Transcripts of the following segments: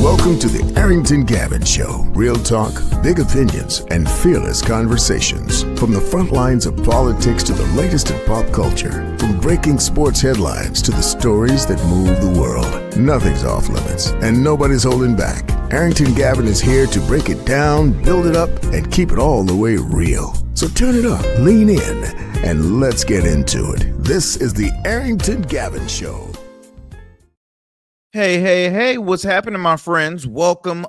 Welcome to the Arrington Gavin Show. Real talk, big opinions, and fearless conversations. From the front lines of politics to the latest in pop culture. From breaking sports headlines to the stories that move the world. Nothing's off limits, and nobody's holding back. Arrington Gavin is here to break it down, build it up, and keep it all the way real. So turn it up, lean in, and let's get into it. This is the Arrington Gavin Show. Hey, what's happening, my friends? Welcome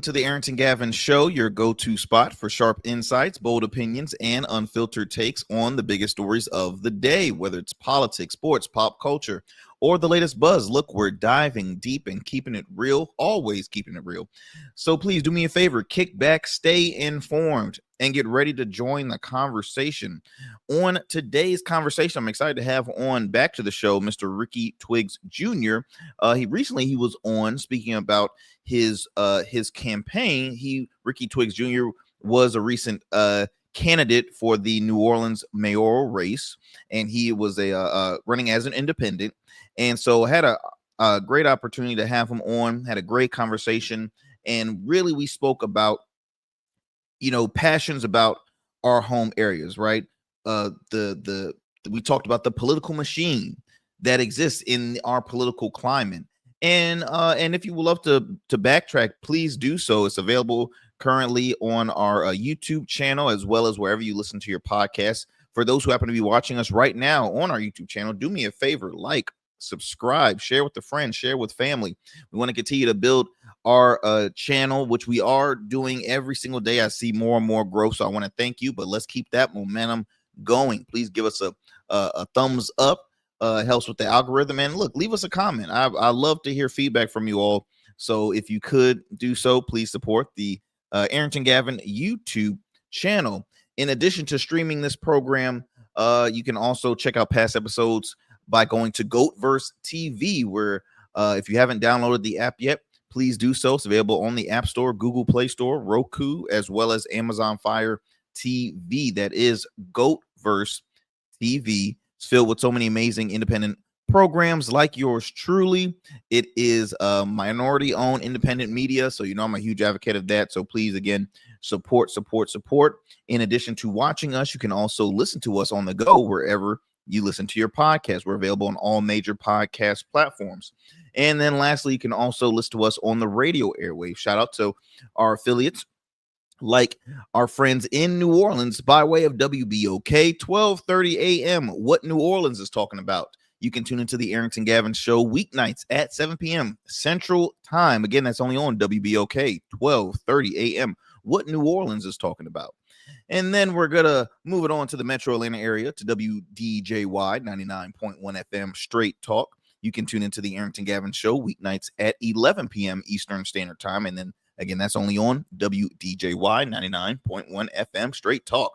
to the Arrington Gavin Show, your go-to spot for sharp insights, bold opinions, and unfiltered takes on the biggest stories of the day, whether it's politics, sports, pop culture, or the latest buzz. Look, we're diving deep and keeping it real, always keeping it real. So please do me a favor, kick back, stay informed, and get ready to join the conversation. On today's conversation, I'm excited to have on back to the show Mr. Ricky Twiggs Jr. He was on speaking about his campaign. Ricky Twiggs Jr. was a recent candidate for the New Orleans mayoral race, and he was running as an independent. And so had a great opportunity to have him on, had a great conversation, and really we spoke about, passions about our home areas, right? We talked about the political machine that exists in our political climate. And if you would love to backtrack, please do so. It's available currently on our YouTube channel, as well as wherever you listen to your podcasts. For those who happen to be watching us right now on our YouTube channel, do me a favor, like, subscribe, share with a friend, share with family. We want to continue to build our channel, which we are doing every single day. I see more and more growth, so I want to thank you, but let's keep that momentum going. Please give us a thumbs up. Helps with the algorithm, and look, leave us a comment. I love to hear feedback from you all, so if you could do so, please support the Arrington Gavin YouTube channel. In addition to streaming this program, you can also check out past episodes by going to Goatverse TV, where if you haven't downloaded the app yet, please do so. It's available on the App Store, Google Play Store, Roku, as well as Amazon Fire TV. That is Goatverse TV. It's filled with so many amazing independent programs like yours truly. It is minority-owned independent media, so I'm a huge advocate of that. So please, again, support. In addition to watching us, you can also listen to us on the go wherever you listen to your podcast. We're available on all major podcast platforms. And then lastly, you can also listen to us on the radio airwave. Shout out to our affiliates, like our friends in New Orleans by way of WBOK 12:30 a.m. What New Orleans is talking about. You can tune into the Arrington Gavin Show weeknights at 7 p.m. Central Time. Again, that's only on WBOK 12:30 a.m. What New Orleans is talking about. And then we're going to move it on to the Metro Atlanta area to WDJY 99.1 FM Straight Talk. You can tune into the Arrington Gavin Show weeknights at 11 p.m. Eastern Standard Time. And then, again, that's only on WDJY 99.1 FM Straight Talk.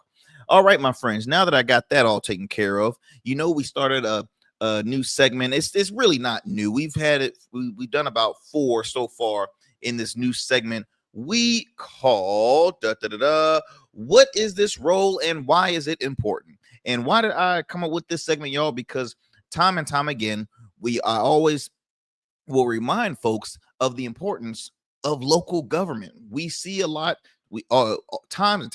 All right, my friends, now that I got that all taken care of, we started a new segment. It's really not new. We've had it. We've done about 4 so far in this new segment we call what is this role and why is it important? And why did I come up with this segment, y'all? Because time and time again, I always will remind folks of the importance of local government. We see a lot. We times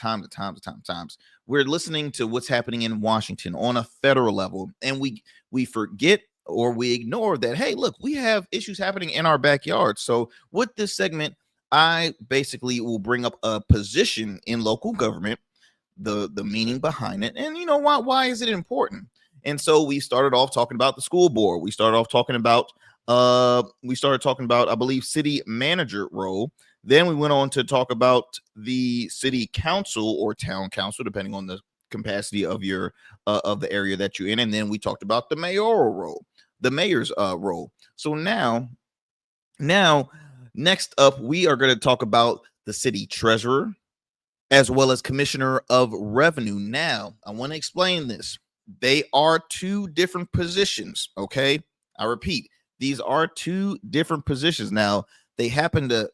we're listening to what's happening in Washington on a federal level, and we forget or we ignore that. Hey, look, we have issues happening in our backyard. So with this segment, I basically will bring up a position in local government, the meaning behind it, and why is it important? And so we started off talking about the school board. We started talking about I believe city manager role. Then we went on to talk about the city council or town council, depending on the capacity of your of the area that you're in. And then we talked about the mayoral role, the mayor's role. So now next up, we are going to talk about the city treasurer as well as commissioner of revenue. Now, I want to explain this. They are 2 different positions, okay? I repeat, these are 2 different positions. Now, they happen to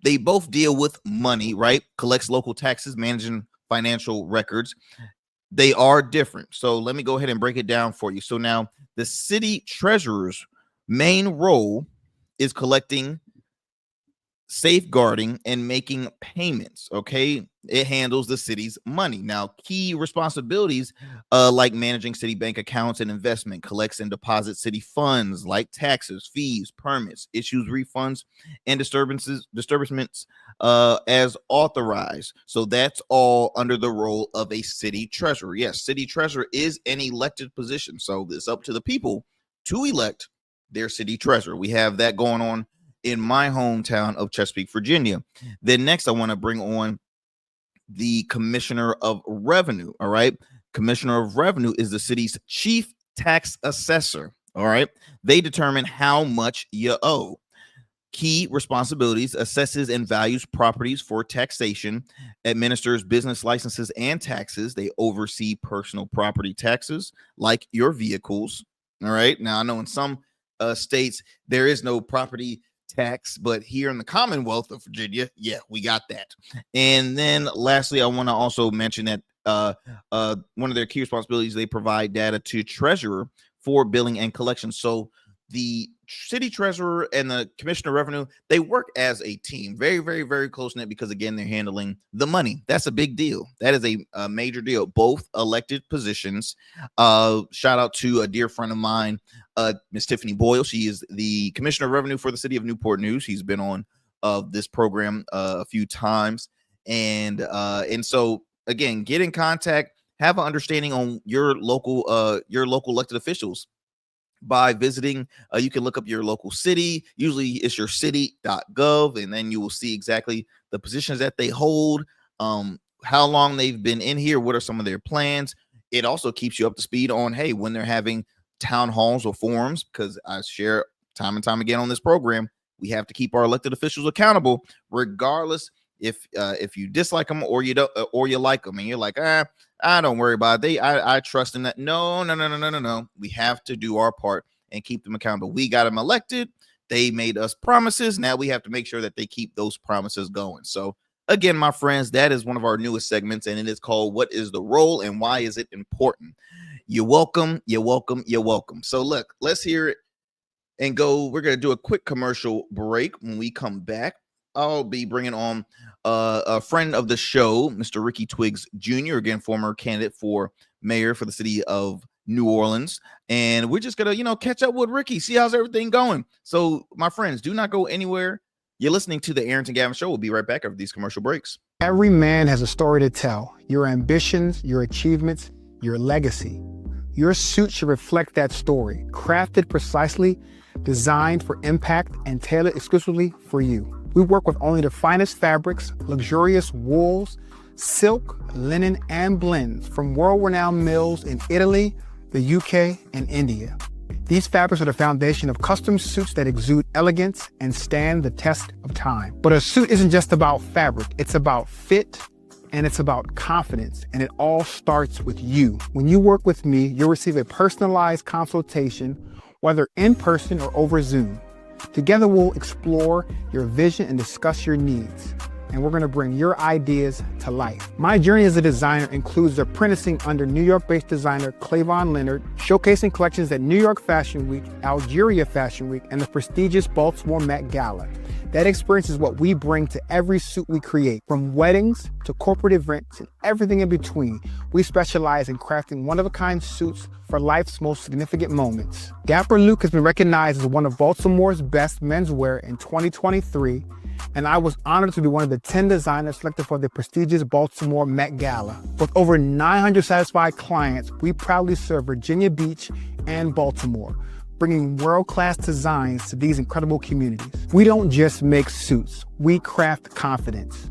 they both deal with money, right? Collects local taxes, managing financial records. They are different. So let me go ahead and break it down for you. So now the city treasurer's main role is collecting safeguarding and making payments. Okay, it handles the city's money. Now, key responsibilities like managing city bank accounts and investment, collects and deposits city funds like taxes, fees, permits, issues refunds, and disbursements as authorized. So that's all under the role of a city treasurer. Yes, city treasurer is an elected position, so it's up to the people to elect their city treasurer. We have that going on in my hometown of Chesapeake, Virginia. Then next, I want to bring on the Commissioner of Revenue. All right. Commissioner of Revenue is the city's chief tax assessor. All right. They determine how much you owe. Key responsibilities: assesses and values properties for taxation, administers business licenses and taxes. They oversee personal property taxes like your vehicles. All right. Now, I know in some states there is no property tax, but here in the Commonwealth of Virginia, yeah, we got that. And then lastly, I want to also mention that one of their key responsibilities, they provide data to treasurer for billing and collection. So the city treasurer and the commissioner of revenue, they work as a team, very, very, very close knit, because again, they're handling the money. That's a big deal. That is a major deal. Both elected positions. Shout out to a dear friend of mine, Miss Tiffany Boyle. She is the commissioner of revenue for the city of Newport News. He's been on this program a few times, and so again, get in contact, have an understanding on your local elected officials by visiting. You can look up your local city. Usually it's your city.gov, and then you will see exactly the positions that they hold, how long they've been in here, what are some of their plans. It also keeps you up to speed on, hey, when they're having town halls or forums, because I share time and time again on this program, we have to keep our elected officials accountable, regardless if you dislike them or you don't, or you like them and you're like, I don't worry about it. I trust in that. No. We have to do our part and keep them accountable. We got them elected. They made us promises. Now we have to make sure that they keep those promises going. So again, my friends, that is one of our newest segments, and it is called "What is the Role and Why is it Important?" You're welcome. So look, let's hear it and go. We're going to do a quick commercial break. When we come back, I'll be bringing on a friend of the show, Mr. Ricky Twiggs Jr., again, former candidate for mayor for the city of New Orleans. And we're just going to, catch up with Ricky, see how's everything going. So, my friends, do not go anywhere. You're listening to the Arrington Gavin Show. We'll be right back after these commercial breaks. Every man has a story to tell. Your ambitions, your achievements, your legacy. Your suit should reflect that story, crafted precisely, designed for impact, and tailored exclusively for you. We work with only the finest fabrics, luxurious wools, silk, linen, and blends from world-renowned mills in Italy, the UK, and India. These fabrics are the foundation of custom suits that exude elegance and stand the test of time. But a suit isn't just about fabric, it's about fit, and it's about confidence, and it all starts with you. When you work with me, you'll receive a personalized consultation, whether in person or over Zoom. Together, we'll explore your vision and discuss your needs, and we're going to bring your ideas to life. My journey as a designer includes apprenticing under New York-based designer Clavon Leonard, showcasing collections at New York Fashion Week, Algeria Fashion Week, and the prestigious Baltimore Met Gala. That experience is what we bring to every suit we create, from weddings to corporate events and everything in between. We specialize in crafting one-of-a-kind suits for life's most significant moments. Dapper Luke has been recognized as one of Baltimore's best menswear in 2023, and I was honored to be one of the 10 designers selected for the prestigious Baltimore Met Gala. With over 900 satisfied clients, we proudly serve Virginia Beach and Baltimore, bringing world-class designs to these incredible communities. We don't just make suits, we craft confidence.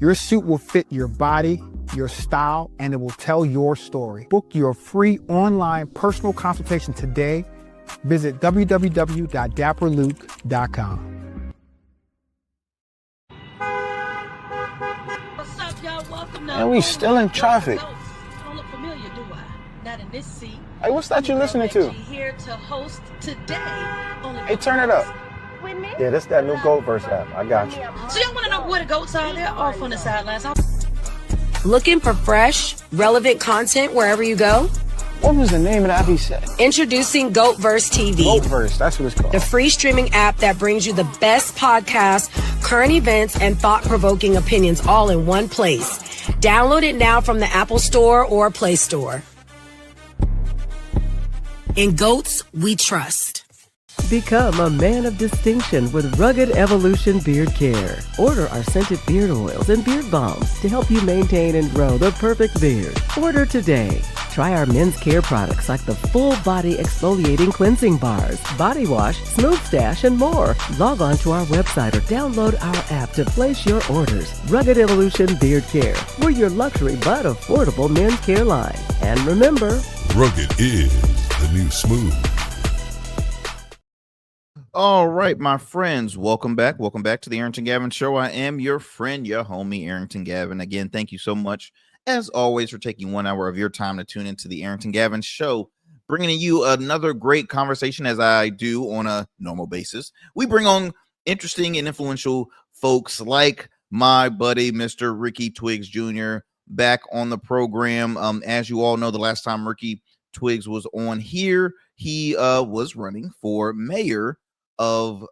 Your suit will fit your body, your style, and it will tell your story. Book your free online personal consultation today. Visit www.dapperluke.com. What's up, y'all? Welcome to And we still in traffic. Don't look familiar, do I? Not in this seat. Hey, what's that you listening to? Here to host today. Hey, turn it up. With me? Yeah, that's that new Gold Verse app. I got you. So y'all want to know where the goats are? They're off on the sidelines. Looking for fresh, relevant content wherever you go? What was the name of that he said? Introducing GoatVerse TV. Gold Verse, that's what it's called. The free streaming app that brings you the best podcasts, current events, and thought-provoking opinions all in one place. Download it now from the Apple Store or Play Store. In goats, we trust. Become a man of distinction with Rugged Evolution Beard Care. Order our scented beard oils and beard balms to help you maintain and grow the perfect beard. Order today. Try our men's care products like the full body exfoliating cleansing bars, body wash, smooth stash, and more. Log on to our website or download our app to place your orders. Rugged Evolution Beard Care. We're your luxury but affordable men's care line. And remember, Rugged is the new smooth. All right, my friends, welcome back. Welcome back to the Arrington Gavin Show. I am your friend, your homie, Arrington Gavin. Again, thank you so much, as always, for taking 1 hour of your time to tune into the Arrington Gavin Show, bringing you another great conversation as I do on a normal basis. We bring on interesting and influential folks like my buddy, Mr. Ricky Twiggs Jr., back on the program. As you all know, the last time Ricky Twiggs was on here, he was running for mayor of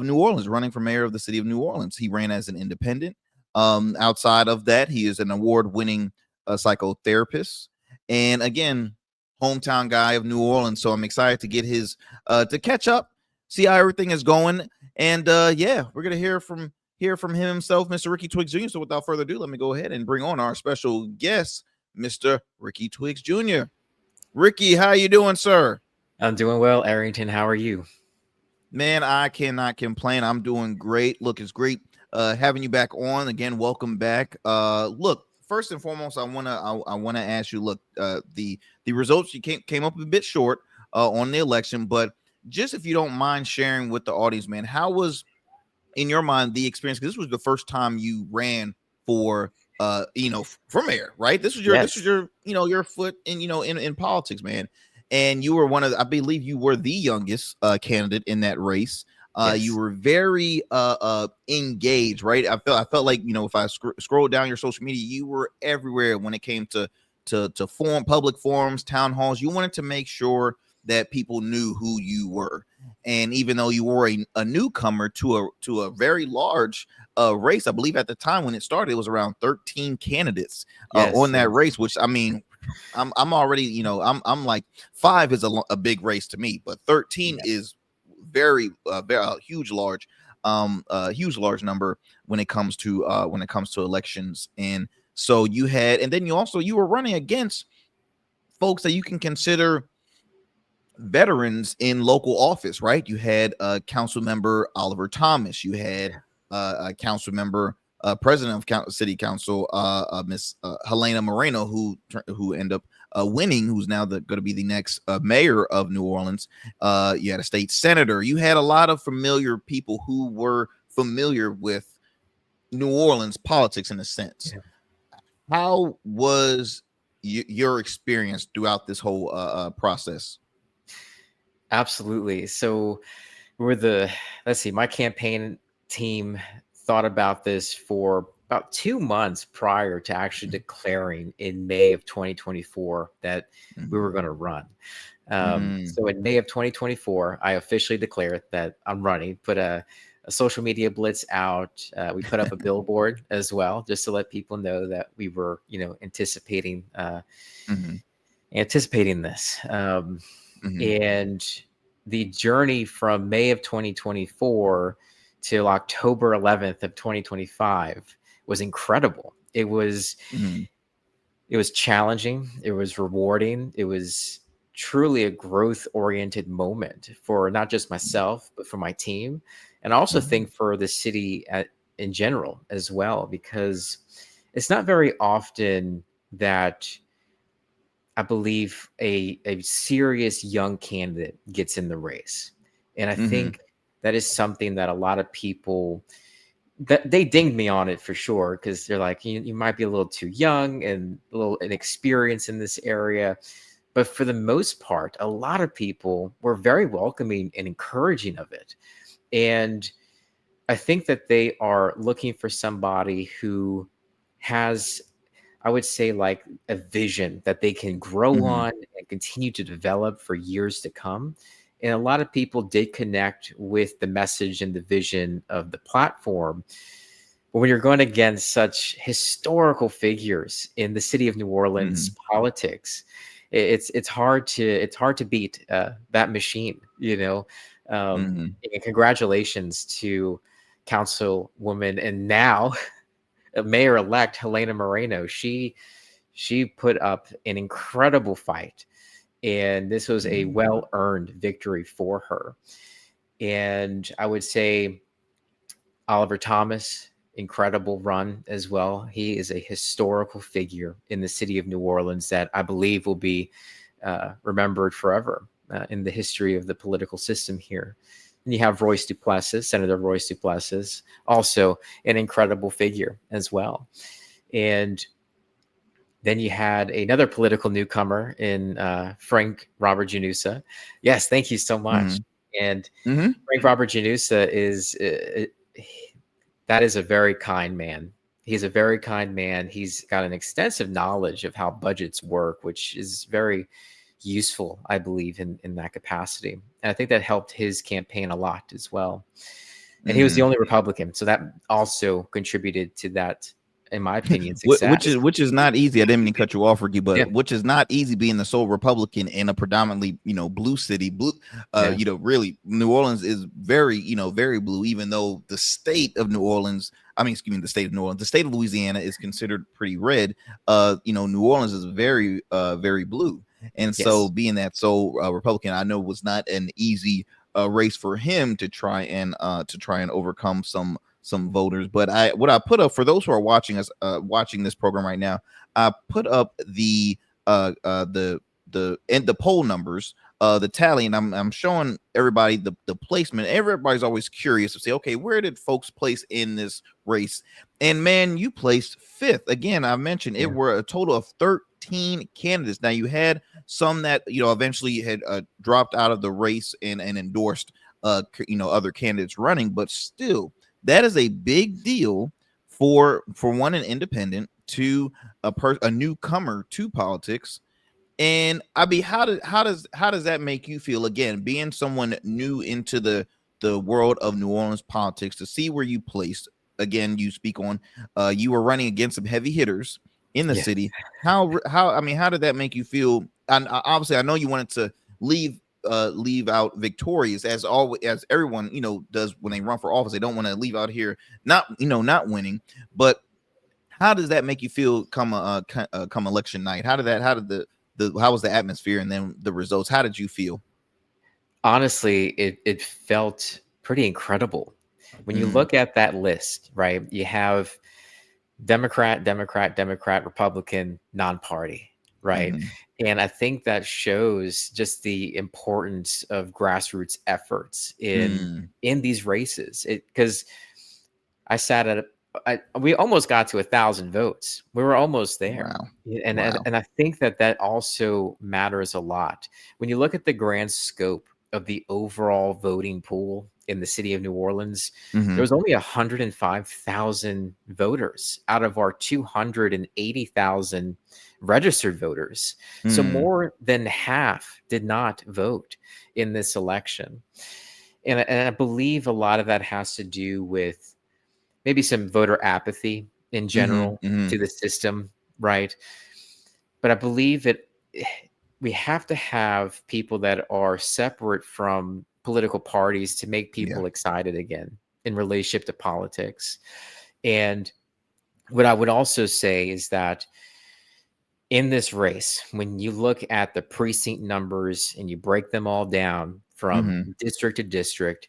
New Orleans, running for mayor of the city of New Orleans. He ran as an independent. Outside of that, he is an award-winning psychotherapist, and again, hometown guy of New Orleans. So I'm excited to get his to catch up, see how everything is going, and yeah, we're gonna hear from him himself, Mr. Ricky Twiggs Jr. So without further ado, let me go ahead and bring on our special guest, Mr. Ricky Twiggs Jr. Ricky, how you doing, sir? I'm doing well, Arrington. How are you? Man, I cannot complain. I'm doing great. Look, it's great having you back on again. Welcome back. Look, first and foremost, I wanna ask you. Look, the results, you came up a bit short on the election, but just if you don't mind sharing with the audience, man, how was in your mind the experience? Because this was the first time you ran for for mayor, right? This was your your foot in in politics, man. And you were I believe you were the youngest candidate in that race. Yes. You were very engaged, right? I felt like, if I scroll down your social media, you were everywhere when it came to public forums, town halls. You wanted to make sure that people knew who you were. And even though you were a newcomer to a very large race, I believe at the time when it started, it was around 13 candidates on that race, which, I mean, I'm already, I'm like 5 is a big race to me, but 13 is very huge large number when it comes to elections. And so you had, and then you were running against folks that you can consider veterans in local office, right? You had council member Oliver Thomas, you had a council member, president of city council, Miss Helena Moreno, who ended up winning, who's now going to be the next mayor of New Orleans. You had a state senator. You had a lot of familiar people who were familiar with New Orleans politics in a sense. Yeah. How was your experience throughout this whole process? Absolutely. So my campaign team thought about this for about 2 months prior to actually declaring in May of 2024 that we were going to run. So in May of 2024, I officially declared that I'm running, put a social media blitz out. We put up a billboard as well, just to let people know that we were, anticipating this. And the journey from May of 2024 till October 11th of 2025 was incredible. It was challenging. It was rewarding. It was truly a growth-oriented moment for not just myself, but for my team. And I also think for the city in general as well, because it's not very often that I believe a serious young candidate gets in the race. And I think that is something that a lot of people, that they dinged me on it for sure, because they're like, you might be a little too young and a little inexperienced in this area. But for the most part, a lot of people were very welcoming and encouraging of it. And I think that they are looking for somebody who has, I would say, like a vision that they can grow on and continue to develop for years to come. And a lot of people did connect with the message and the vision of the platform. But when you're going against such historical figures in the city of New Orleans politics, it's hard to beat that machine, you know. And congratulations to Councilwoman and now Mayor-elect Helena Moreno. She put up an incredible fight, and this was a well-earned victory for her. And I would say Oliver Thomas, incredible run as well. He is a historical figure in the city of New Orleans that I believe will be remembered forever in the history of the political system here. And you have Royce Duplessis, Senator Royce Duplessis, also an incredible figure as well. And then you had another political newcomer in Frank Robert Janusa. Yes, thank you so much. And Frank Robert Janusa is that is a very kind man. He's a very kind man. He's got an extensive knowledge of how budgets work, which is very useful, I believe, in that capacity. And I think that helped his campaign a lot as well. And he was the only Republican, so that also contributed to that, in my opinion, success. which is not easy. I didn't mean to cut you off, Ricky, but which is not easy being the sole Republican in a predominantly, blue city. Really, New Orleans is very, very blue, even though the state of New Orleans, the state of New Orleans, the state of Louisiana is considered pretty red. New Orleans is very, very blue. And so being that Republican, I know was not an easy race for him to try and overcome some voters. But what I put up for those who are watching us watching this program right now, I put up the poll numbers, the tally, and I'm showing everybody the placement. Everybody's always curious to say, okay, where did folks place in this race? And man, you placed fifth. Again, I mentioned it were a total of 13 candidates. Now you had some that eventually had dropped out of the race and endorsed other candidates running, but still, that is a big deal for one, an independent, two, a newcomer to politics. And how does that make you feel, again, being someone new into the world of New Orleans politics, to see where you placed? Again, you speak on you were running against some heavy hitters in the city. How did that make you feel? And obviously, I know you wanted to leave out victorious, as always, as everyone does when they run for office. They don't want to leave out here not winning. But how does that make you feel come election night? How was the atmosphere, and then the results? How did you feel? Honestly, it felt pretty incredible when you look at that list. Right, you have Democrat, Republican, non-party. Right. And I think that shows just the importance of grassroots efforts in these races. Because we almost got to 1,000 votes. We were almost there. Wow. And I think that also matters a lot. When you look at the grand scope of the overall voting pool in the city of New Orleans, there was only 105,000 voters out of our 280,000 registered voters. So more than half did not vote in this election. And I believe a lot of that has to do with maybe some voter apathy in general to the system, right? But I believe that we have to have people that are separate from political parties to make people excited again in relationship to politics. And what I would also say is that in this race, when you look at the precinct numbers and you break them all down from district to district,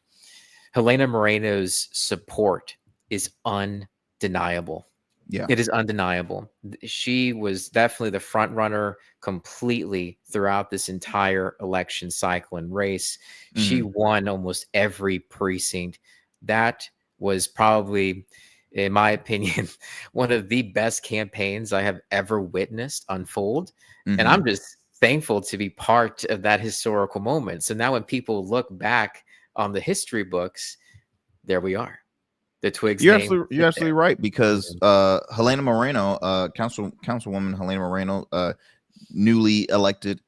Helena Moreno's support is undeniable. Yeah, it is undeniable. She was definitely the front runner completely throughout this entire election cycle and race. She won almost every precinct. That was probably, in my opinion, one of the best campaigns I have ever witnessed unfold. And I'm just thankful to be part of that historical moment. So now when people look back on the history books, there we are. The Twiggs. You're absolutely right, because Helena Moreno, Councilwoman Helena Moreno, newly elected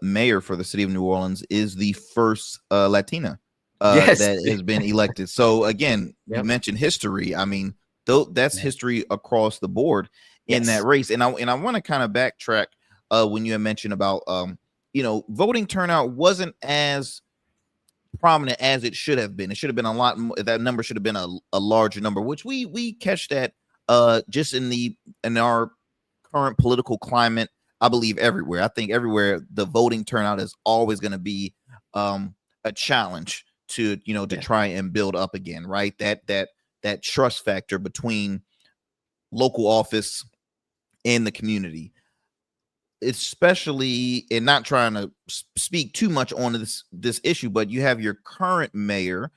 mayor for the city of New Orleans is the first Latina Yes. that has been elected. So again, you Yep. mentioned history. I mean, though that's history across the board in that Yes. race. And I want to kind of backtrack when you had mentioned about voting turnout wasn't as prominent as it should have been. It should have been a lot more. That number should have been a larger number, which we catch that just in our current political climate. I believe everywhere. I think everywhere the voting turnout is always going to be a challenge to try and build up again, right? That trust factor between local office and the community, especially, and not trying to speak too much on this issue, but you have your current mayor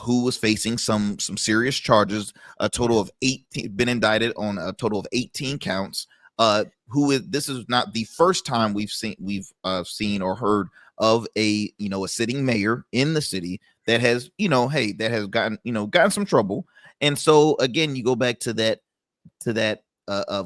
who was facing some serious charges, a total of 18, been indicted on a total of 18 counts. This is not the first time we've seen or heard of a sitting mayor in the city that has that has gotten some trouble. And so again, you go back to that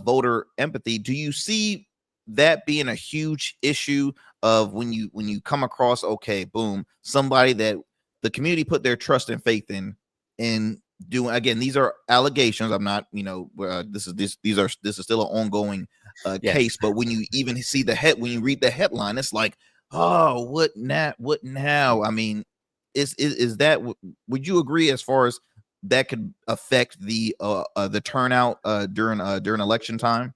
voter empathy. Do you see that being a huge issue of when you come across, okay, boom, somebody that the community put their trust and faith in, and doing, again, these are allegations. I'm not, this is still an ongoing case, but when you even see when you read the headline, it's like, oh, what now? I mean, is that, would you agree as far as that could affect the turnout during election time?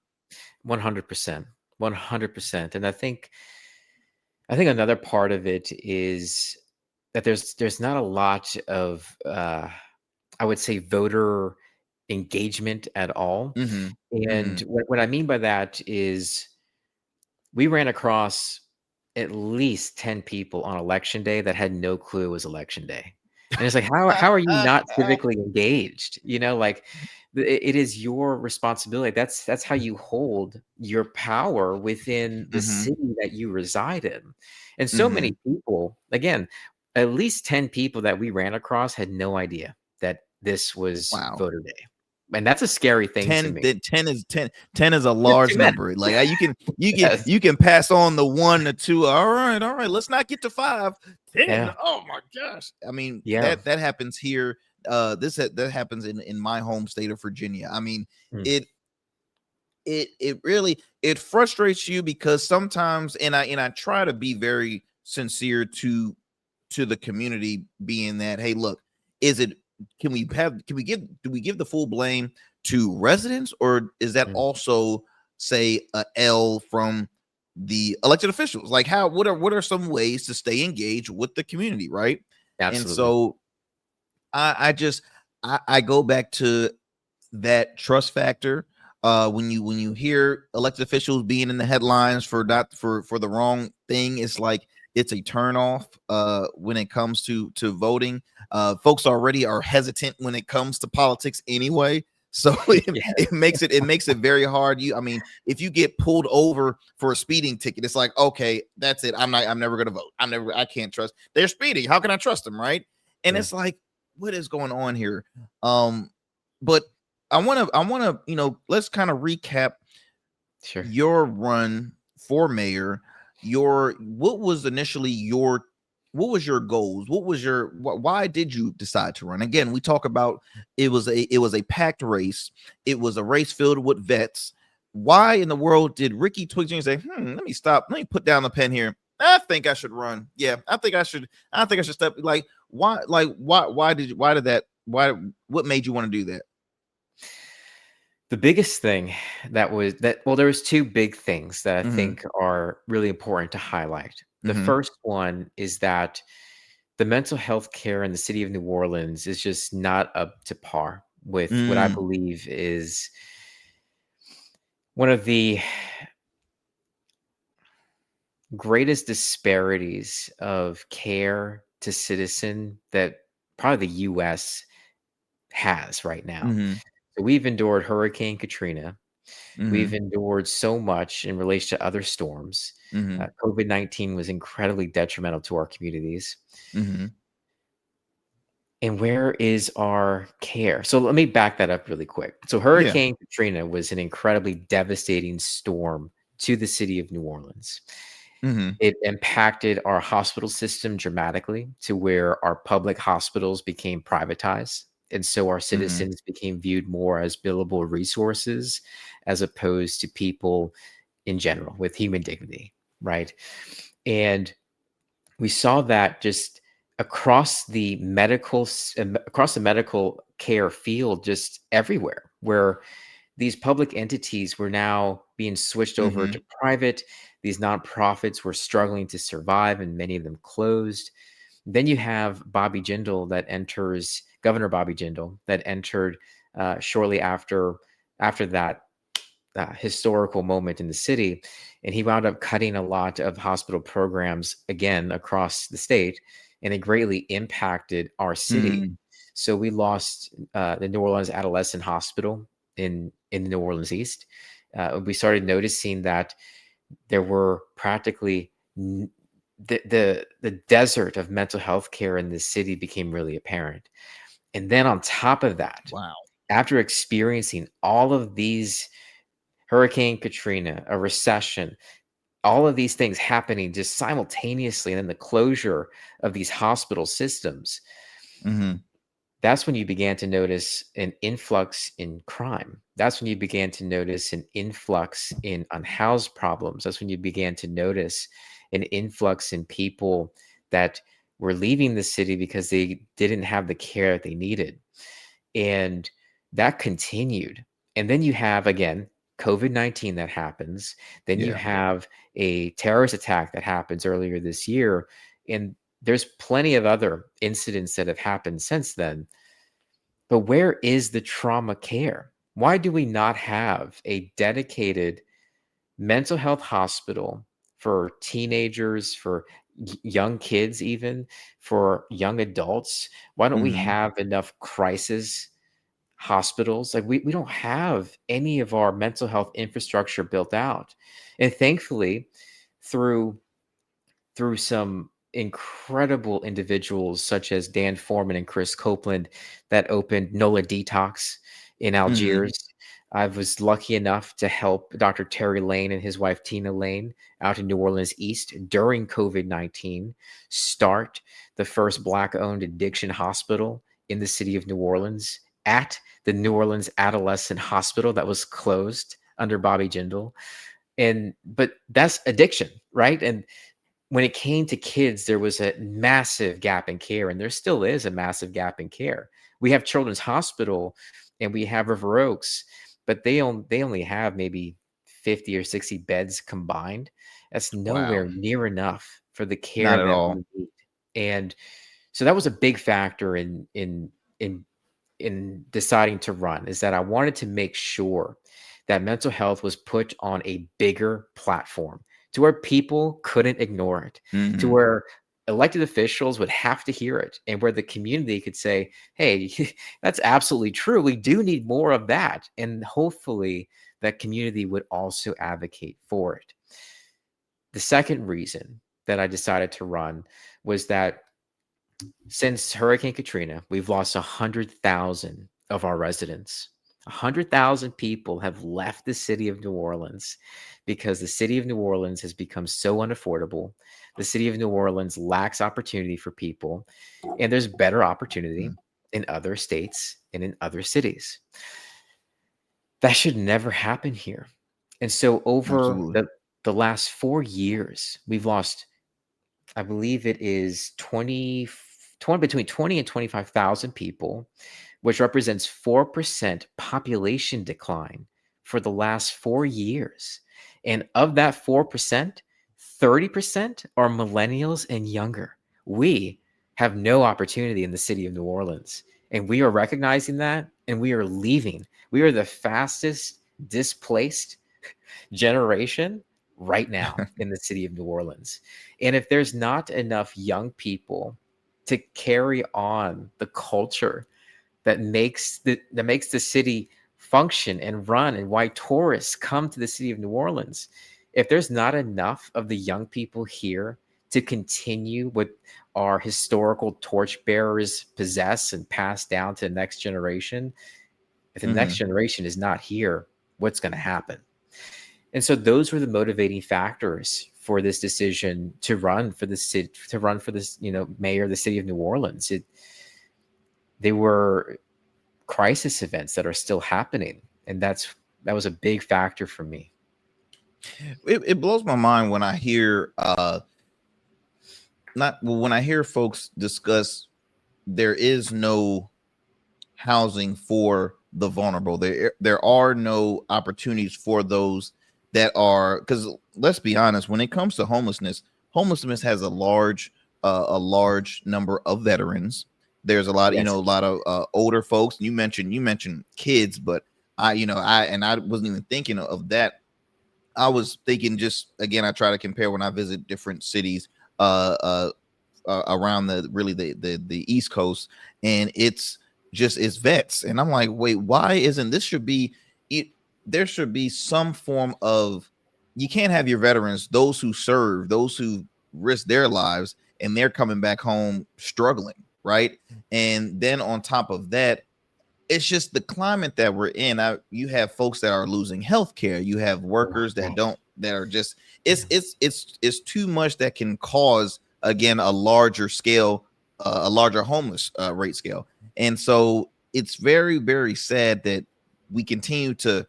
100%. 100%. And I think another part of it is that there's not a lot of I would say voter engagement at all. Mm-hmm. And what I mean by that is we ran across at least 10 people on election day that had no clue it was election day. And it's like, how are you not civically engaged? Like, it is your responsibility. That's how you hold your power within the city that you reside in. And so many people, again, at least 10 people that we ran across had no idea that this was voter day. And that's a scary thing to me. 10 is a large number. Like you can pass on the 1 to 2. All right, let's not get to 5. 10. Yeah. Oh my gosh. I mean, that happens here. That happens in my home state of Virginia. I mean, it really frustrates you because sometimes, and I try to be very sincere to the community, being that, hey, look, do we give the full blame to residents, or is that also, say, a L from the elected officials? Like, what are some ways to stay engaged with the community, right? Absolutely. And so I go back to that trust factor. When you hear elected officials being in the headlines for the wrong thing, it's like it's a turnoff when it comes to voting. Folks already are hesitant when it comes to politics anyway. So it makes it very hard. I mean, if you get pulled over for a speeding ticket, it's like, okay, that's it. I'm never gonna vote. I can't trust. They're speeding. How can I trust them, right? And it's like, what is going on here? But I wanna, let's kind of recap your run for mayor. What was your goals? Why did you decide to run? Again, we talk about it was a packed race. It was a race filled with vets. Why in the world did Ricky Twiggs Jr. say, let me put down the pen here. I think I should run. Yeah, I think I should step. Like, why what made you want to do that? The biggest thing there was two big things that I think are really important to highlight. The first one is that the mental health care in the city of New Orleans is just not up to par with what I believe is one of the greatest disparities of care to citizen that probably the U.S. has right now. So we've endured Hurricane Katrina. We've endured so much in relation to other storms. COVID-19 was incredibly detrimental to our communities. And where is our care? So let me back that up really quick. So Hurricane Katrina was an incredibly devastating storm to the city of New Orleans. Mhm. It impacted our hospital system dramatically to where our public hospitals became privatized. And so our Mhm. citizens became viewed more as billable resources as opposed to people in general with human dignity, right? And we saw that just across the medical care field, just everywhere, where these public entities were now being switched over Mhm. to private. These nonprofits were struggling to survive, and many of them closed. Then you have Governor Bobby Jindal, that entered shortly after that historical moment in the city, and he wound up cutting a lot of hospital programs again across the state, and it greatly impacted our city. Mhm. So we lost the New Orleans Adolescent Hospital in the New Orleans East. We started noticing that there were practically the desert of mental health care in this city became really apparent. And then on top of that, Wow. after experiencing all of these, Hurricane Katrina, a recession, all of these things happening just simultaneously, and then the closure of these hospital systems, Mhm. that's when you began to notice an influx in crime. That's when you began to notice an influx in unhoused problems. That's when you began to notice an influx in people that were leaving the city because they didn't have the care that they needed. And that continued. And then you have, again, COVID-19 that happens. Then you Yeah. have a terrorist attack that happens earlier this year. And there's plenty of other incidents that have happened since then. But where is the trauma care? Why do we not have a dedicated mental health hospital for teenagers, for young kids, even for young adults? Why don't we Mhm. have enough crisis hospitals? Like we don't have any of our mental health infrastructure built out. And thankfully, through some incredible individuals such as Dan Foreman and Chris Copeland that opened NOLA Detox in Mhm. Algiers. I was lucky enough to help Dr. Terry Lane and his wife Tina Lane out in New Orleans East during COVID-19 start the first Black-owned addiction hospital in the city of New Orleans at the New Orleans Adolescent Hospital that was closed under Bobby Jindal. But that's addiction, right? And when it came to kids, there was a massive gap in care, and there still is a massive gap in care. We have Children's Hospital and we have River Oaks, but they only have maybe 50 or 60 beds combined. That's Wow. nowhere near enough for the care Not at that all. we need. And so that was a big factor in deciding to run, is that I wanted to make sure that mental health was put on a bigger platform to where people couldn't ignore it, to Mhm. where elected officials would have to hear it, and where the community could say, hey, that's absolutely true. We do need more of that. And hopefully that community would also advocate for it. The second reason that I decided to run was that since Hurricane Katrina, we've lost 100,000 of our residents. 100,000 people have left the city of New Orleans because the city of New Orleans has become so unaffordable. The city of New Orleans lacks opportunity for people, and there's better opportunity Mm. in other states and in other cities. That should never happen here. And so over Absolutely. the last 4 years, we've lost, I believe it is 20 between 20 and 25,000 people, which represents 4% population decline for the last 4 years. And of that 4%, 30% are millennials and younger. We have no opportunity in the city of New Orleans. And we are recognizing that, and we are leaving. We are the fastest displaced generation right now in the city of New Orleans. And if there's not enough young people to carry on the culture that makes the city function and run, and why tourists come to the city of New Orleans, if there's not enough of the young people here to continue what our historical torchbearers possess and pass down to the next generation, if the next Mhm. generation is not here, what's going to happen? And so those were the motivating factors for this decision to run for the city, mayor of the city of New Orleans. They were crisis events that are still happening, and that was a big factor for me. It blows my mind when I hear when I hear folks discuss there is no housing for the vulnerable. There are no opportunities for those that are, because let's be honest, when it comes to homelessness has a large number of veterans. There's a lot, Yes. a lot of older folks. You mentioned kids, but I wasn't even thinking of that. I was thinking, just again, I try to compare when I visit different cities around the East Coast, and it's vets, and I'm like, wait, why isn't this there should be some form of, you can't have your veterans, those who serve, those who risk their lives, and they're coming back home struggling, right? And then on top of that, it's just the climate that we're in. You have folks that are losing health care. You have workers that are just, it's too much that can cause, again, a larger homeless rate scale. And so it's very, very sad that we continue to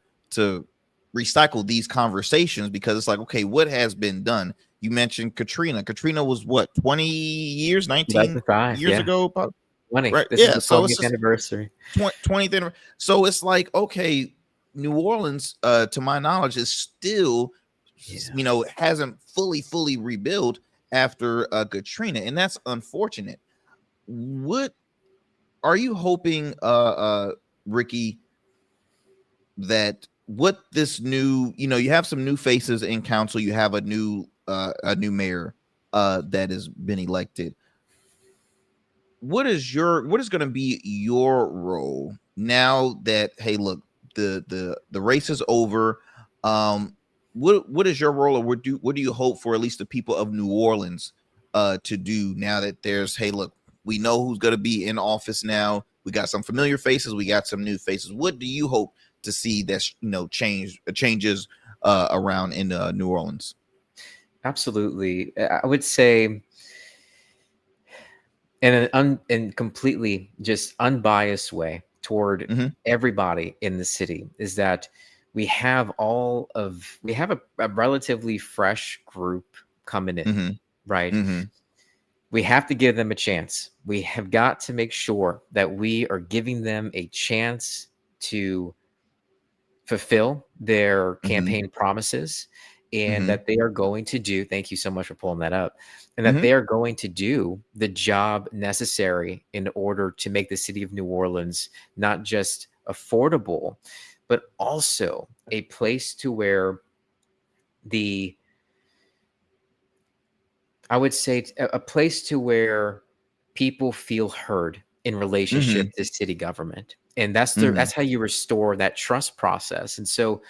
recycle these conversations, because it's like, okay, what has been done? You mentioned Katrina. Katrina was what, 20 years, 19 years ago? 20. Right. This Yeah. is the 20th anniversary. 20th anniversary. So it's like, okay, New Orleans, to my knowledge, is still, hasn't fully rebuilt after Katrina, and that's unfortunate. What are you hoping, Ricky, that what this new, you have some new faces in council, you have a new mayor that has been elected. What is going to be your role now that, hey, look, the race is over? What is your role, or what do you hope for, at least the people of New Orleans to do now that there's, hey, look, we know who's going to be in office now. We got some familiar faces, we got some new faces. What do you hope to see that's changes around in New Orleans? Absolutely. I would say, in an completely just unbiased way toward everybody in the city, is that we have a relatively fresh group coming in, right? We have to give them a chance. We have got to make sure that we are giving them a chance to fulfill their campaign promises, and that they are going to do, thank you so much for pulling that up, and that they are going to do the job necessary in order to make the city of New Orleans not just affordable, but also a place to where I would say a place to where people feel heard in relationship to city government. And that's how you restore that trust process. And so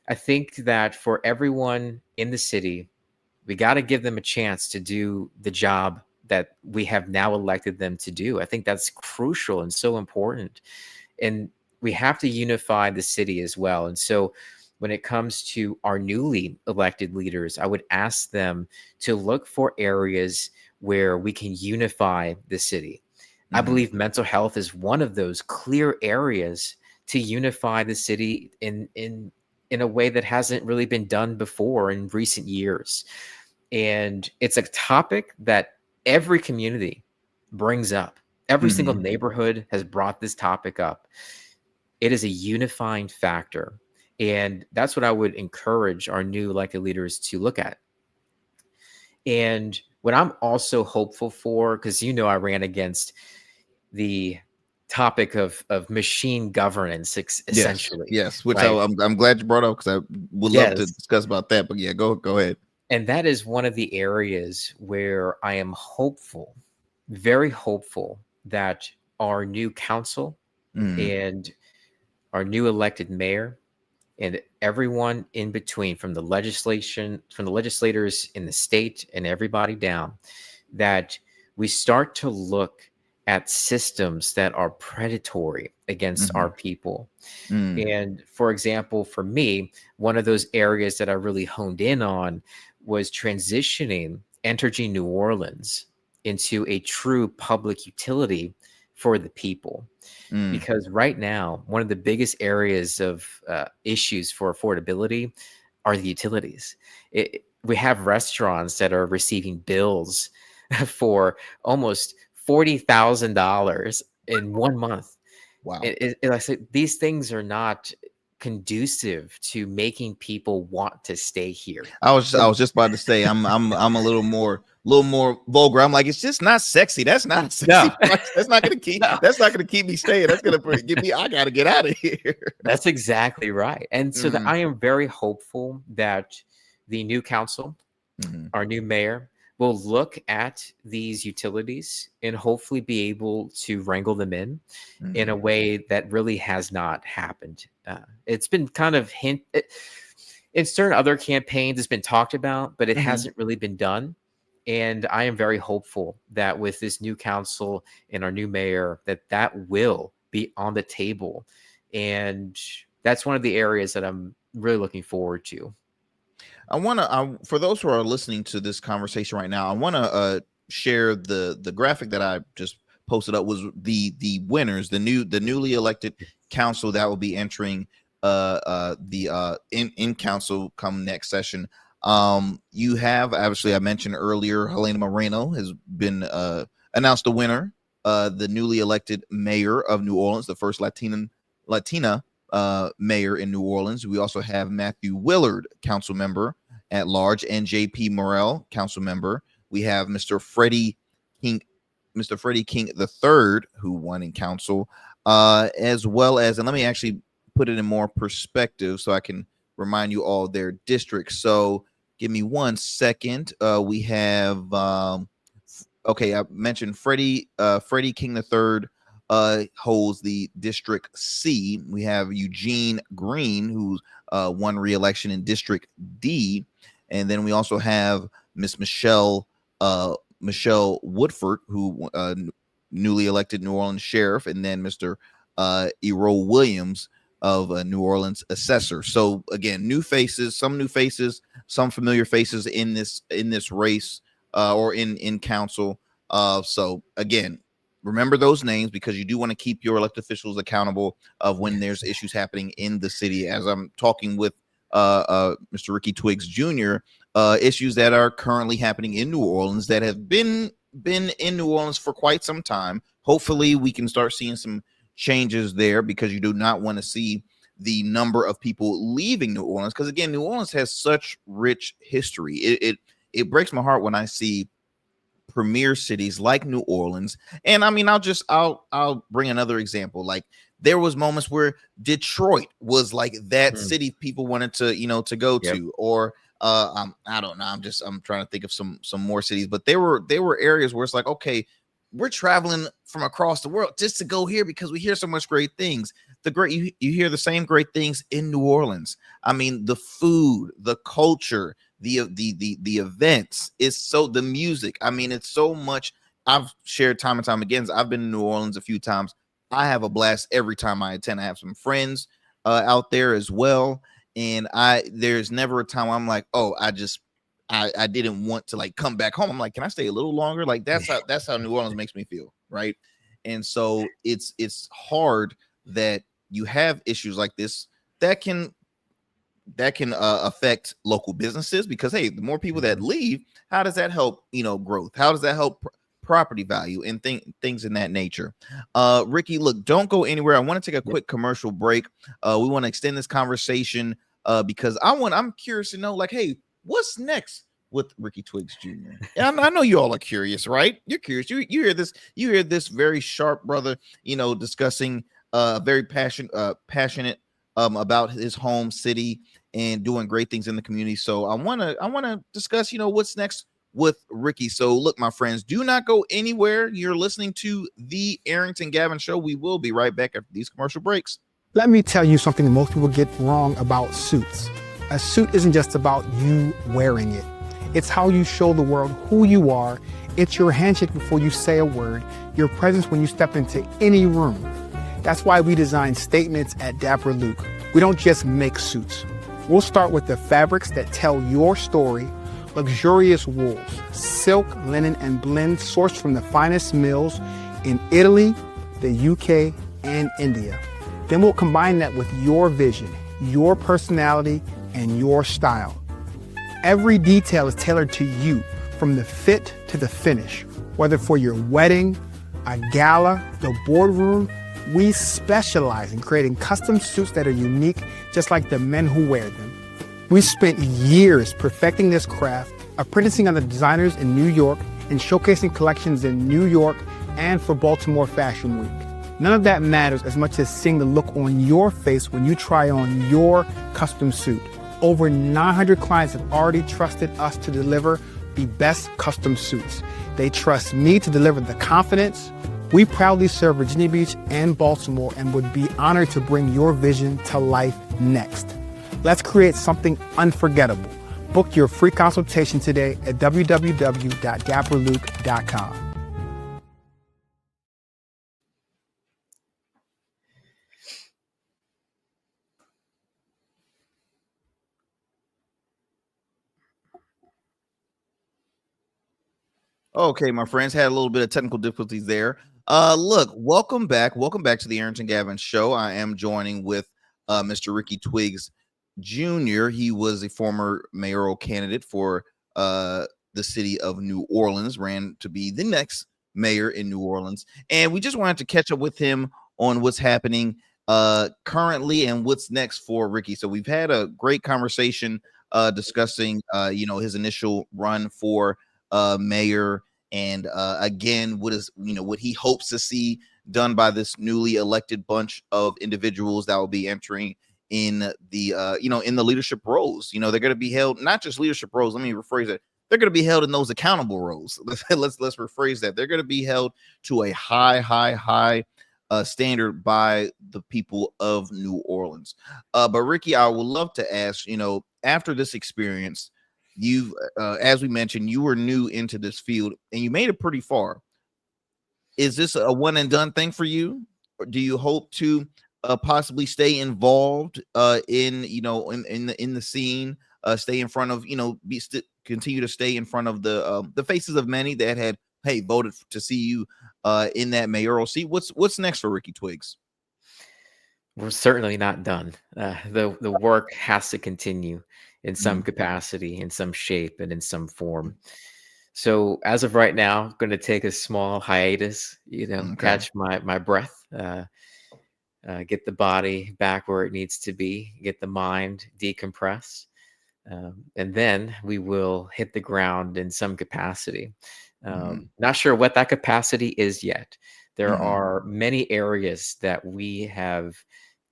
I think that for everyone in the city, we got to give them a chance to do the job that we have now elected them to do. I think that's crucial and so important. And we have to unify the city as well. And so when it comes to our newly elected leaders, I would ask them to look for areas where we can unify the city. I believe mental health is one of those clear areas to unify the city in a way that hasn't really been done before in recent years. And it's a topic that every community brings up. Every single neighborhood has brought this topic up. It is a unifying factor. And that's what I would encourage our new elected leaders to look at. And what I'm also hopeful for, because I ran against the topic of machine governance, essentially. Yes, which right? I'm glad you brought up, because I would love to discuss about that. But yeah, go ahead. And that is one of the areas where I am hopeful, very hopeful, that our new council and our new elected mayor and everyone in between, from the legislators in the state and everybody down, that we start to look at systems that are predatory against our people. And for example, for me, one of those areas that I really honed in on was transitioning Entergy New Orleans into a true public utility for the people. Because right now, one of the biggest areas of issues for affordability are the utilities. We have restaurants that are receiving bills for almost $40,000 in 1 month. Wow. I said, these things are not conducive to making people want to stay here. I was just about to say I'm a little more vulgar. I'm like, it's just not sexy. That's not a sexy price. That's not gonna keep that's not gonna keep me staying. That's gonna get me. I gotta get out of here. That's exactly right. And so I am very hopeful that the new council, our new mayor, will look at these utilities and hopefully be able to wrangle them in a way that really has not happened. It's been kind of in certain other campaigns, it's been talked about, but it hasn't really been done. And I am very hopeful that with this new council and our new mayor, that will be on the table. And that's one of the areas that I'm really looking forward to. I want to, for those who are listening to this conversation right now, I want to share the graphic that I just posted up was the winners, the newly elected council that will be entering in council come next session. You have, obviously, I mentioned earlier, Helena Moreno has been announced the winner, the newly elected mayor of New Orleans, the first Latina mayor in New Orleans. We also have Matthew Willard, council member at large, and JP Morrell, council member. We have Mr. Freddie King III, who won in council, as well as, and let me actually put it in more perspective so I can remind you all their districts. So give me 1 second. We have, okay, I mentioned Freddie King III holds the District C. We have Eugene Green, who's won re-election in District D. And then we also have Miss Michelle Woodford, who newly elected New Orleans sheriff, and then Mr. Errol Williams of New Orleans assessor. So again, new faces, some familiar faces in this race or in council. So again, remember those names because you do want to keep your elected officials accountable of when there's issues happening in the city. As I'm talking with Mr. Ricky Twiggs Jr., issues that are currently happening in New Orleans that have been in New Orleans for quite some time. Hopefully we can start seeing some changes there because you do not want to see the number of people leaving New Orleans. Because again, New Orleans has such rich history. It breaks my heart when I see premier cities like New Orleans. And I mean, I'll bring another example. Like there was moments where Detroit was like that city people wanted to go to, or I don't know. I'm trying to think of some more cities, but there were areas where it's like, okay, we're traveling from across the world just to go here because we hear so much great things. You hear the same great things in New Orleans. I mean, the food, the culture, the events, the music. I mean, it's so much. I've shared time and time again. I've been in New Orleans a few times. I have a blast every time I attend. I have some friends out there as well. And there's never a time where I'm like, oh, I didn't want to like come back home. I'm like, can I stay a little longer? Like that's how New Orleans makes me feel, right? And so it's hard that you have issues like this that can affect local businesses because hey, the more people that leave, how does that help growth? How does that help property value and things in that nature? Ricky, look, don't go anywhere. I want to take a quick commercial break. We want to extend this conversation because I'm curious to know, like, hey, what's next with Ricky Twiggs Jr.? And I know you all are curious, right? You're curious. You hear this very sharp brother, discussing very passionate about his home city and doing great things in the community. So I want to discuss, what's next with Ricky. So look, my friends, do not go anywhere. You're listening to the Arrington Gavin Show. We will be right back after these commercial breaks. Let me tell you something that most people get wrong about suits. A suit isn't just about you wearing it. It's how you show the world who you are. It's your handshake before you say a word, your presence when you step into any room. That's why we design statements at Dapper Luke. We don't just make suits. We'll start with the fabrics that tell your story. luxurious wools, silk, linen, and blends sourced from the finest mills in Italy, the UK, and India. Then we'll combine that with your vision, your personality, and your style. Every detail is tailored to you, from the fit to the finish. Whether for your wedding, a gala, the boardroom, we specialize in creating custom suits that are unique, just like the men who wear them. We spent years perfecting this craft, apprenticing under designers in New York and showcasing collections in New York and for Baltimore Fashion Week. None of that matters as much as seeing the look on your face when you try on your custom suit. Over 900 clients have already trusted us to deliver the best custom suits. They trust me to deliver the confidence. We proudly serve Virginia Beach and Baltimore and would be honored to bring your vision to life next. Let's create something unforgettable. Book your free consultation today at www.gapperluke.com. Okay, my friends, had a little bit of technical difficulties there. Look, welcome back. Welcome back to the Arrington Gavin show. I am joining with Mr. Ricky Twiggs Jr. He was a former mayoral candidate for the city of New Orleans, ran to be the next mayor in New Orleans. And we just wanted to catch up with him on what's happening currently and what's next for Ricky. So we've had a great conversation discussing his initial run for mayor, and again, what he hopes to see done by this newly elected bunch of individuals that will be entering in the in the leadership roles. They're going to be held, not just leadership roles. Let me rephrase it. They're going to be held in those accountable roles. Let's rephrase that. They're going to be held to a high standard by the people of New Orleans. But Ricky, I would love to ask, after this experience, you've as we mentioned, you were new into this field and you made it pretty far. Is this a one and done thing for you, or do you hope to possibly stay involved in the scene, stay in front of continue to stay in front of the faces of many that had voted to see you in that mayoral seat? What's next for Ricky Twiggs? We're certainly not done. The work has to continue in some capacity, in some shape, and in some form. So as of right now, I'm going to take a small hiatus, catch my breath, get the body back where it needs to be, get the mind decompress, and then we will hit the ground in some capacity. Not sure what that capacity is yet. There are many areas that we have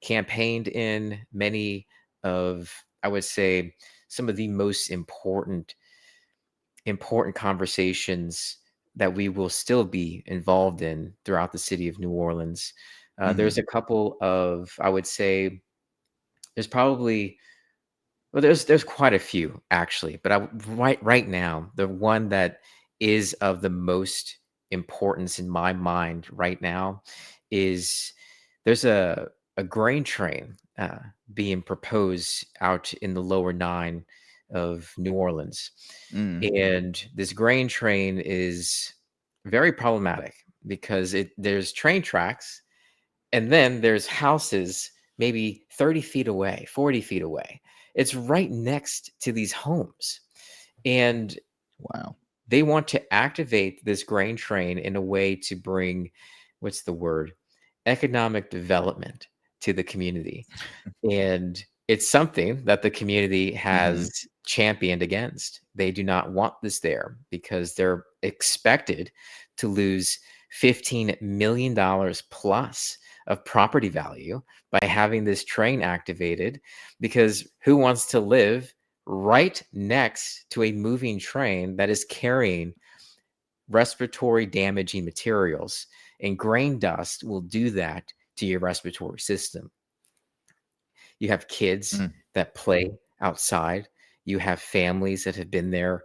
campaigned in, many of, I would say, some of the most important conversations that we will still be involved in throughout the city of New Orleans. There's a couple of, I would say, there's probably, well, there's quite a few actually, but right now, the one that is of the most importance in my mind right now is there's a grain train being proposed out in the lower 9 of New Orleans. And this grain train is very problematic because there's train tracks and then there's houses maybe 30 feet away, 40 feet away. It's right next to these homes. And wow, they want to activate this grain train in a way to bring, what's the word, economic development to the community. And it's something that the community has championed against. They do not want this there because they're expected to lose $15 million plus of property value by having this train activated, because who wants to live right next to a moving train that is carrying respiratory damaging materials? And grain dust will do that to your respiratory system. You have kids that play outside. You have families that have been there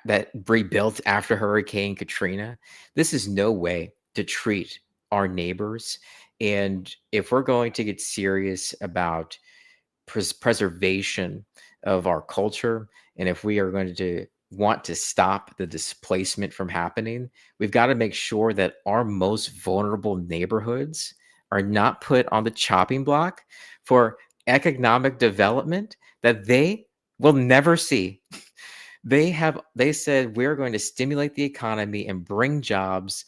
that rebuilt after Hurricane Katrina. This is no way to treat our neighbors. And if we're going to get serious about preservation of our culture, and if we are going to want to stop the displacement from happening, we've got to make sure that our most vulnerable neighborhoods are not put on the chopping block for economic development that they will never see. They said we're going to stimulate the economy and bring jobs,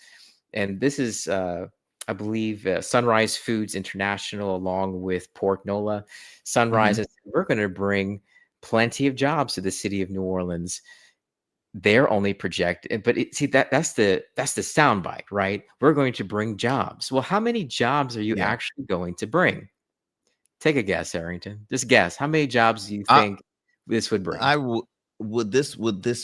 and this is I believe Sunrise Foods International, along with Pork Nola. Sunrise Mhm. has said, we're going to bring plenty of jobs to the city of New Orleans. They're only projected, but see that's the soundbite, right? We're going to bring jobs. Well, how many jobs are you Yeah. actually going to bring? Take a guess, Arrington. Just guess. How many jobs do you I think this would bring? I would this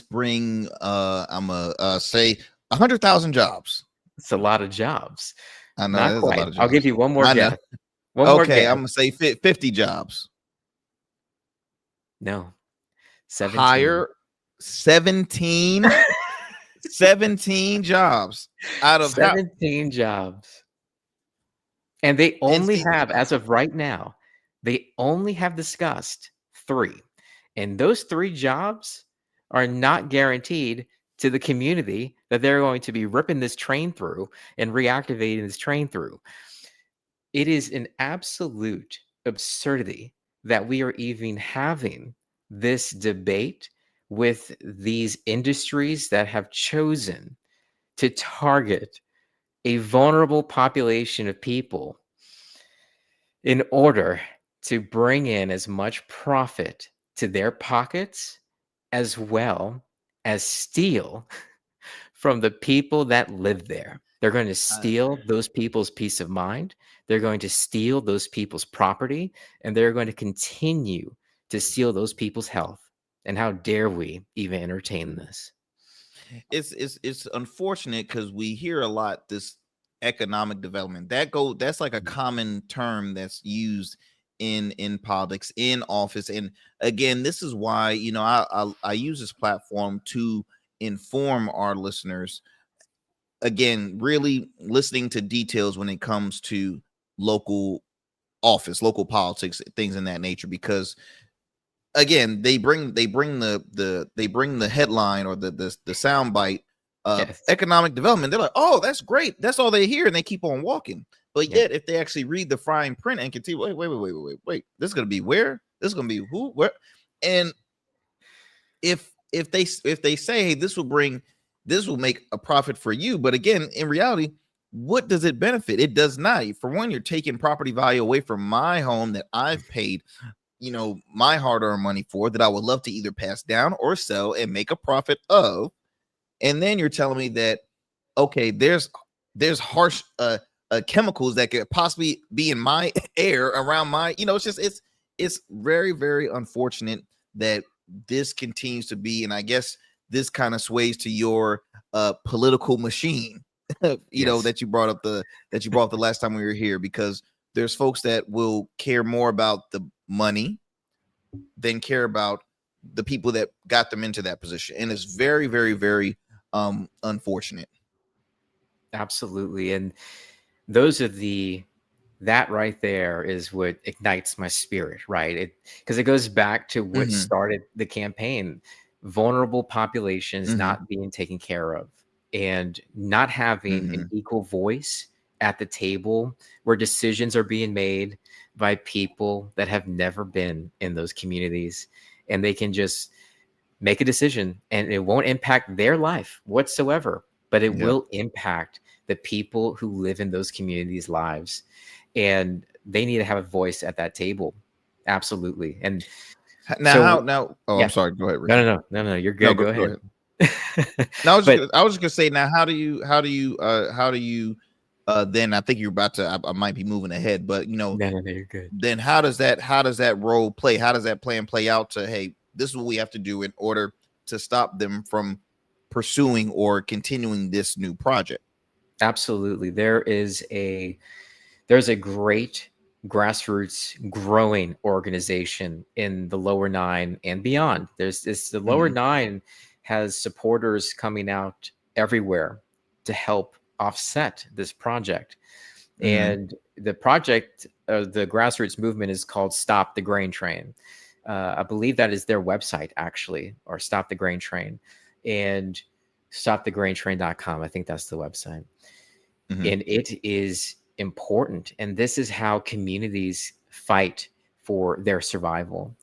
bring I'm a say 100,000 jobs. It's a lot of jobs. I know Not that is a quite. lot of I'll give jobs. you one more I know. guess. One more Okay, guess. I'm gonna say 50 jobs. No. 17. Hire 17 17 jobs out of how 17 jobs. And they and only see have, as of right now, they only have discussed 3. And those 3 jobs are not guaranteed to the community that they're going to be ripping this train through and reactivating this train through. It is an absolute absurdity that we are even having this debate with these industries that have chosen to target a vulnerable population of people in order to bring in as much profit to their pockets as well as steal from the people that live there. They're going to steal those people's peace of mind. They're going to steal those people's property, and they're going to continue to steal those people's health. And how dare we even entertain this? it's unfortunate because we hear a lot this economic development that's like a common term that's used in politics in office. And again, this is why I use this platform to inform our listeners, again, really listening to details when it comes to local office, local politics, things in that nature, because again, they bring the headline or the sound bite, Yes. economic development. They're like, oh, that's great. That's all they hear, and they keep on walking. But Yep. yet, if they actually read the fine print and can see, wait, this is gonna be where? This is gonna be who? Where? And if they say, hey, this will make a profit for you, but again, in reality, what does it benefit? It does not. For one, you're taking property value away from my home that I've paid my hard-earned money for, that I would love to either pass down or sell and make a profit of. And then you're telling me that, okay, there's harsh chemicals that could possibly be in my air around my, it's very, very unfortunate that this continues to be. And I guess this kind of sways to your political machine, Yes. that you brought up the last time we were here, because there's folks that will care more about the money than care about the people that got them into that position. And it's very, very, very unfortunate. Absolutely. And those are that right there is what ignites my spirit, right? Because it goes back to what Mhm. started the campaign: vulnerable populations Mhm. not being taken care of and not having an Mhm. equal voice at the table where decisions are being made by people that have never been in those communities, and they can just make a decision and it won't impact their life whatsoever, but it Yep. will impact the people who live in those communities' lives. And they need to have a voice at that table. Absolutely. And Now, oh, I'm yeah, sorry. Go ahead, Ricky. no, you're No, good. Go go ahead. ahead. Now, But I was just gonna say, now, how do you then I think you're about to, I might be moving ahead, but no, you're good. then how does that role play? How does that plan play out to, hey, this is what we have to do in order to stop them from pursuing or continuing this new project? Absolutely. There's a great grassroots growing organization in the lower 9 and beyond. The lower 9 has supporters coming out everywhere to help offset this project. And the project, the grassroots movement, is called Stop the Grain Train. I believe that is their website actually, or Stop the Grain Train, and stopthegraintrain.com. I think that's the website. And it is important. And this is how communities fight for their survival.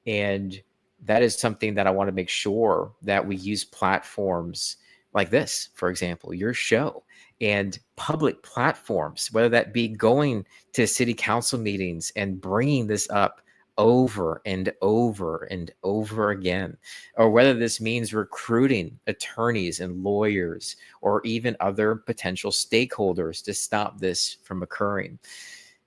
And that is something that I want to make sure that we use platforms like this, for example, your show, and public platforms, whether that be going to city council meetings and bringing this up over and over and over again, or whether this means recruiting attorneys and lawyers or even other potential stakeholders to stop this from occurring.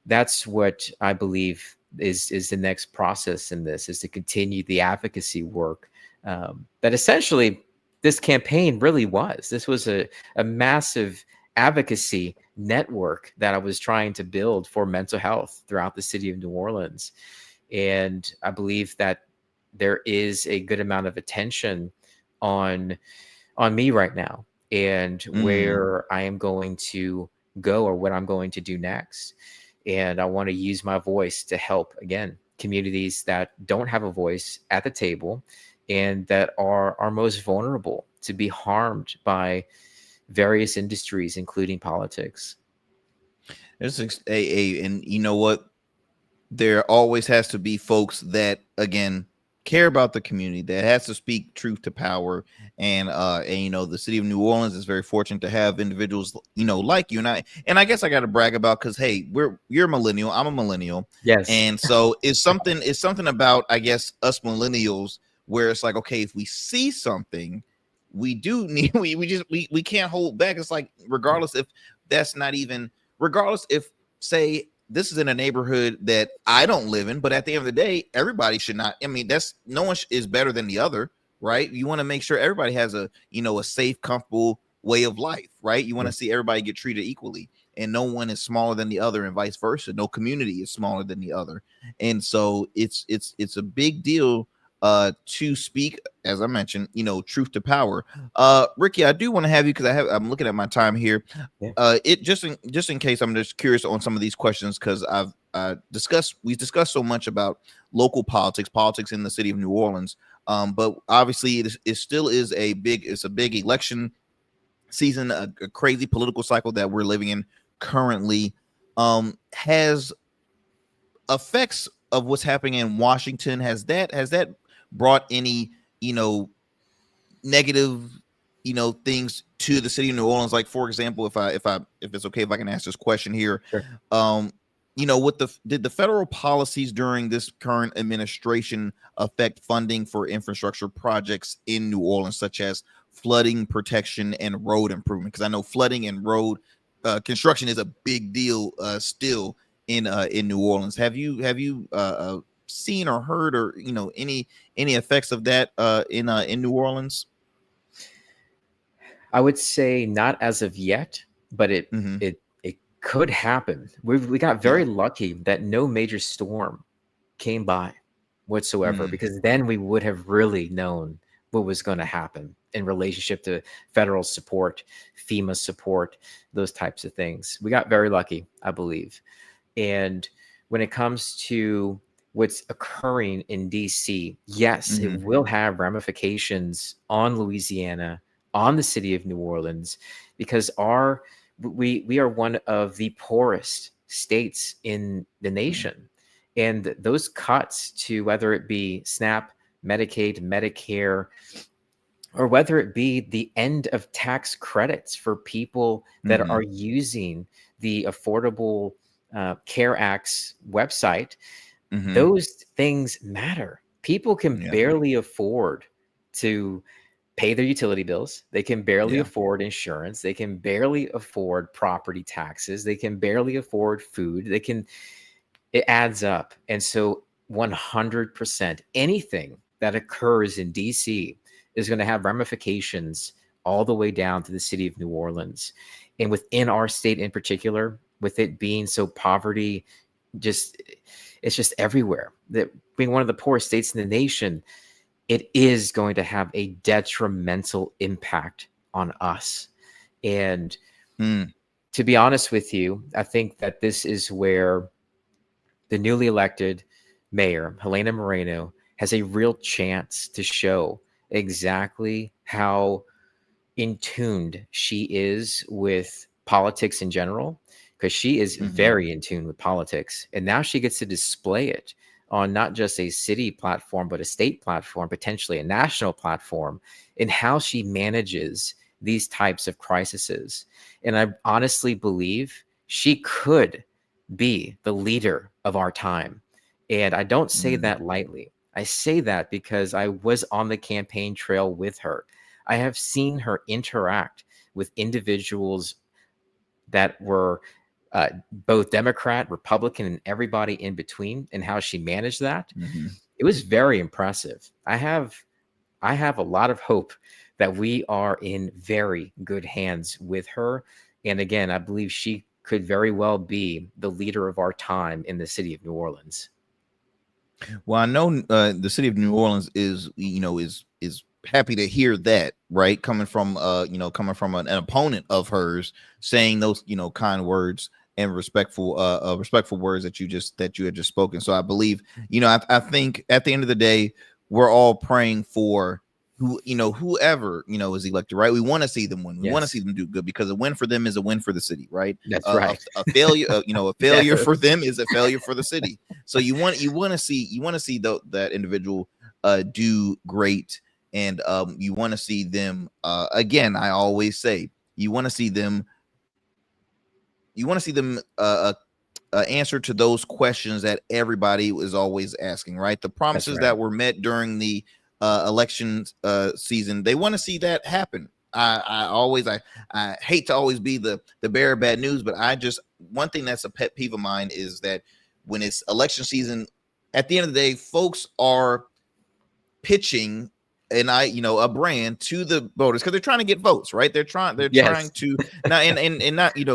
That's what I believe is the next process in this, is to continue the advocacy work that essentially this campaign really was. This was a massive advocacy network that I was trying to build for mental health throughout the city of New Orleans. And I believe that there is a good amount of attention on me right now, and where I am going to go, or what I'm going to do next. And I want to use my voice to help, again, communities that don't have a voice at the table and that are most vulnerable to be harmed by various industries, including politics. There's and you know what? There always has to be folks that, again, care about the community, that has to speak truth to power. And you know, the city of New Orleans is very fortunate to have individuals, you know, like you. And I guess I got to brag about, because hey, you're a millennial, I'm a millennial. Yes. And so it's something about, I guess, us millennials, where it's like, okay, if we see something, we do need, we can't hold back. It's like, regardless if say this is in a neighborhood that I don't live in, but at the end of the day, everybody should not. I mean, no one is better than the other, right? You want to make sure everybody has a safe, comfortable way of life, right? You want to see everybody get treated equally, and no one is smaller than the other, and vice versa. No community is smaller than the other, and so it's a big deal to speak, as I mentioned, truth to power. Ricky, I do want to have you, because I'm looking at my time here. It just in case, I'm just curious on some of these questions, because we've discussed so much about local politics in the city of New Orleans. But obviously it still is a big election season, a crazy political cycle that we're living in currently. Has effects of what's happening in Washington, has that brought any negative things to the city of New Orleans? Like, for example, if it's okay if I can ask this question here. Sure. Did the federal policies during this current administration affect funding for infrastructure projects in New Orleans, such as flooding protection and road improvement? Because I know flooding and road construction is a big deal still in New Orleans. Have you seen or heard, or any effects of that in New Orleans? I would say not as of yet, but it could happen. We got very lucky that no major storm came by whatsoever, because then we would have really known what was going to happen in relationship to federal support, FEMA support, those types of things. We got very lucky, I believe. And when it comes to what's occurring in DC, yes, it will have ramifications on Louisiana, on the city of New Orleans, because we are one of the poorest states in the nation. And those cuts to, whether it be SNAP, Medicaid, Medicare, or whether it be the end of tax credits for people that are using the Affordable Care Act's website, those things matter. People can barely afford to pay their utility bills. They can barely afford insurance. They can barely afford property taxes. They can barely afford food. It adds up. And so 100%, anything that occurs in DC is going to have ramifications all the way down to the city of New Orleans. And within our state in particular, with it being so poverty, it's just everywhere. That being one of the poorest states in the nation, it is going to have a detrimental impact on us. And to be honest with you, I think that this is where the newly elected mayor, Helena Moreno, has a real chance to show exactly how in tuned she is with politics in general, because she is very in tune with politics. And now she gets to display it on not just a city platform, but a state platform, potentially a national platform, in how she manages these types of crises. And I honestly believe she could be the leader of our time. And I don't say that lightly. I say that because I was on the campaign trail with her. I have seen her interact with individuals that were both Democrat, Republican, and everybody in between, and how she managed that. It was very impressive. I have a lot of hope that we are in very good hands with her. And again, I believe she could very well be the leader of our time in the city of New Orleans. Well, I know the city of New Orleans is happy to hear that, right? Coming from an opponent of hers, saying those, kind words and respectful words that you had just spoken. So I believe, I think at the end of the day, we're all praying for whoever is elected, right? We want to see them win. We want to see them do good, because a win for them is a win for the city, right? That's right. A failure, a failure for them is a failure for the city. So you want to see that individual do great, and you want to see them again. I always say you want to see them answer to those questions that everybody is always asking, right? The promises that were met during the election season, they want to see that happen. I hate to always be the bearer of bad news, but one thing that's a pet peeve of mine is that when it's election season, at the end of the day, folks are pitching a brand to the voters because they're trying to get votes, right? They're trying to not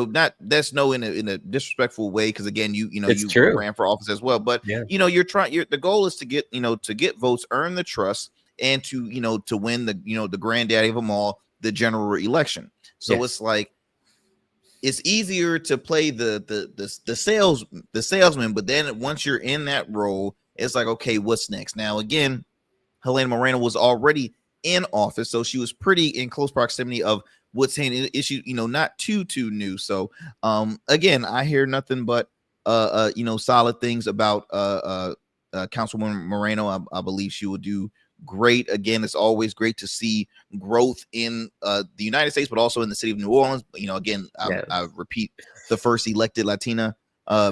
not that's in a disrespectful way, because again, you ran for office as well, but the goal is to get votes, earn the trust, and to win the granddaddy of them all, the general election. So it's like, it's easier to play the salesman, but then once you're in that role, it's like, okay, what's next? Now again, Helena Moreno was already in office, so she was pretty in close proximity of what's happening. Issue, not too new. So again, I hear nothing but solid things about Councilwoman Moreno. I believe she will do great. Again, it's always great to see growth in the United States, but also in the city of New Orleans. But again, I repeat, the first elected Latina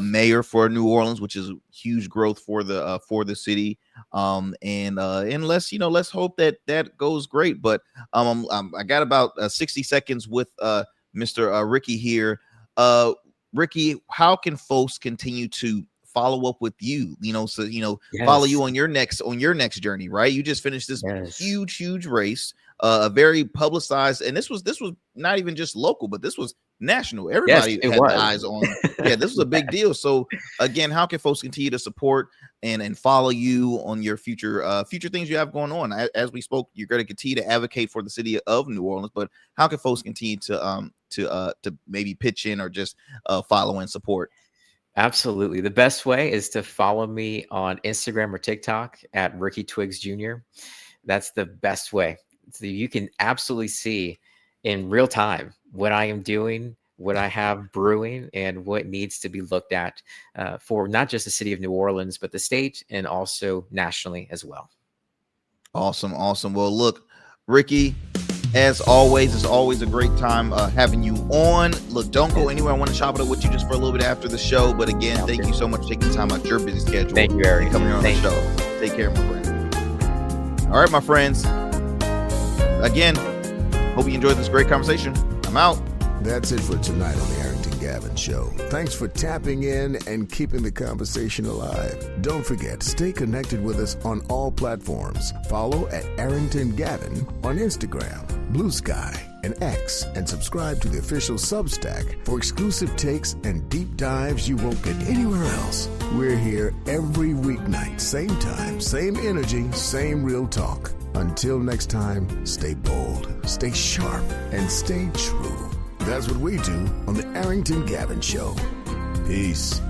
mayor for New Orleans, which is huge growth for the city. And let's hope that goes great. But I got about 60 seconds with Mr. Ricky here. Ricky, how can folks continue to follow up with you? Follow you on your next journey, right? You just finished this huge race, a very publicized, and this was not even just local, but this was national. Everybody had eyes on. This was a big deal. So again, how can folks continue to support and follow you on your future things you have going on? As we spoke, you're going to continue to advocate for the city of New Orleans, but how can folks continue to maybe pitch in or just follow and support? Absolutely. The best way is to follow me on Instagram or TikTok at Ricky Twiggs Jr. That's the best way. So you can absolutely see in real time what I am doing, what I have brewing, and what needs to be looked at for not just the city of New Orleans, but the state and also nationally as well. Awesome. Well, look, Ricky, as always, it's always a great time having you on. Look, don't go anywhere. I want to chop it up with you just for a little bit after the show. But again, thank you so much for taking time out your busy schedule. Thank you, Eric. Coming here on the show. Take care, my friend. All right, my friends. Again, hope you enjoyed this great conversation. I'm out. That's it for tonight on the Arrington Gavin Show. Thanks for tapping in and keeping the conversation alive. Don't forget, stay connected with us on all platforms. Follow at Arrington Gavin on Instagram, Blue Sky, and X, and subscribe to the official Substack for exclusive takes and deep dives you won't get anywhere else. We're here every weeknight, same time, same energy, same real talk. Until next time, stay bold, stay sharp, and stay true. That's what we do on the Arrington Gavin Show. Peace.